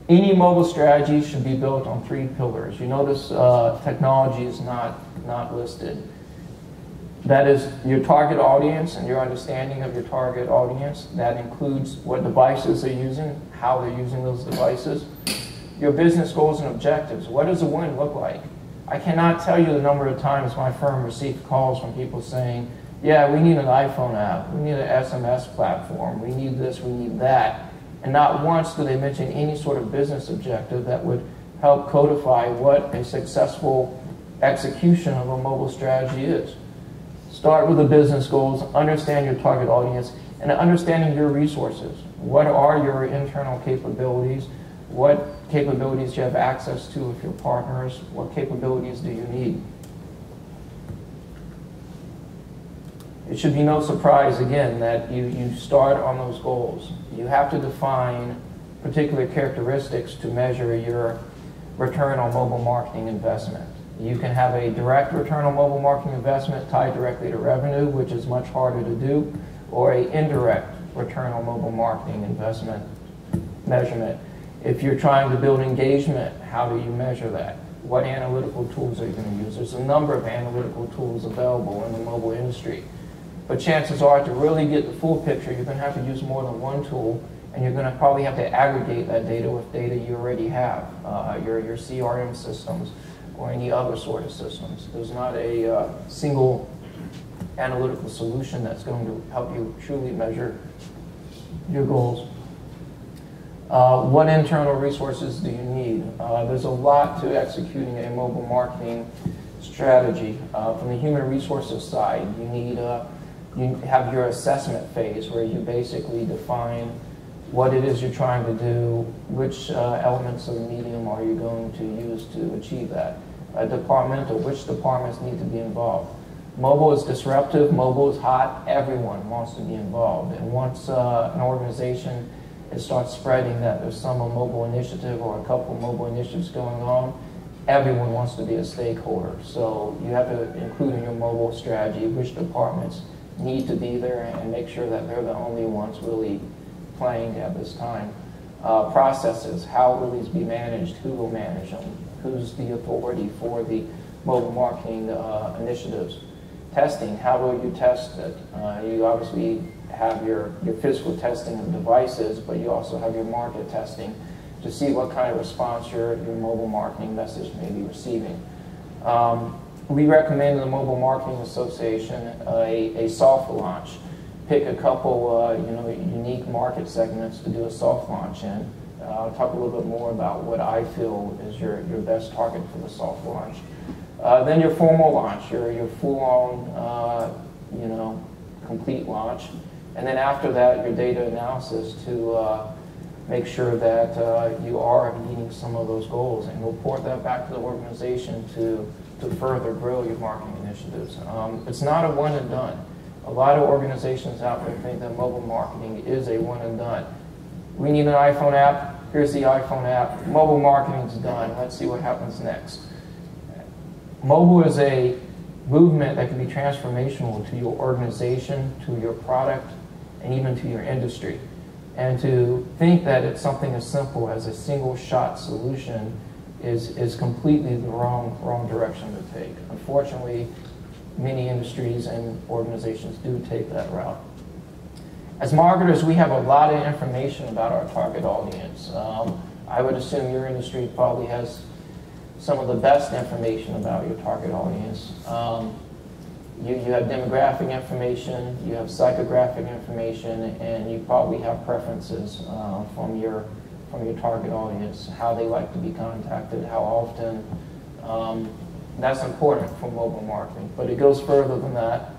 Any mobile strategy should be built on 3 pillars. You notice technology is not listed. That is your target audience and your understanding of your target audience. That includes what devices they're using, how they're using those devices. Your business goals and objectives. What does a win look like? I cannot tell you the number of times my firm received calls from people saying, yeah, we need an iPhone app, we need an SMS platform, we need this, we need that. And not once do they mention any sort of business objective that would help codify what a successful execution of a mobile strategy is. Start with the business goals, understand your target audience, and understanding your resources. What are your internal capabilities? What capabilities do you have access to with your partners? What capabilities do you need? It should be no surprise, again, that you start on those goals. You have to define particular characteristics to measure your return on mobile marketing investment. You can have a direct return on mobile marketing investment tied directly to revenue, which is much harder to do, or an indirect return on mobile marketing investment measurement. If you're trying to build engagement, how do you measure that? What analytical tools are you going to use? There's a number of analytical tools available in the mobile industry. But chances are, to really get the full picture, you're going to have to use more than one tool, and you're going to probably have to aggregate that data with data you already have, your CRM systems or any other sort of systems. There's not a single analytical solution that's going to help you truly measure your goals. What internal resources do you need? There's a lot to executing a mobile marketing strategy. From the human resources side, you need you have your assessment phase where you basically define what it is you're trying to do, which elements of the medium are you going to use to achieve that. Departmental, which departments need to be involved. Mobile is disruptive, mobile is hot, everyone wants to be involved. And once an organization it starts spreading that there's some mobile initiative or a couple mobile initiatives going on, everyone wants to be a stakeholder. So you have to include in your mobile strategy which departments need to be there and make sure that they're the only ones really playing at this time. Processes, how will these be managed? Who will manage them? Who's the authority for the mobile marketing initiatives? Testing, how will you test it? You obviously have your physical testing of devices, but you also have your market testing to see what kind of response your mobile marketing message may be receiving. We recommend in the Mobile Marketing Association a soft launch. Pick a couple unique market segments to do a soft launch in. I'll talk a little bit more about what I feel is your best target for the soft launch. Then your formal launch, your full-on, complete launch. And then after that, your data analysis to make sure that you are meeting some of those goals and report that back to the organization to further grow your marketing initiatives. It's not a one and done. A lot of organizations out there think that mobile marketing is a one and done. We need an iPhone app, here's the iPhone app, mobile marketing's done, let's see what happens next. Mobile is a movement that can be transformational to your organization, to your product, and even to your industry. And to think that it's something as simple as a single shot solution is completely the wrong direction to take. Unfortunately, many industries and organizations do take that route. As marketers, we have a lot of information about our target audience. I would assume your industry probably has some of the best information about your target audience. You have demographic information, you have psychographic information, and you probably have preferences from your target audience, how they like to be contacted, how often. That's important for mobile marketing, but it goes further than that.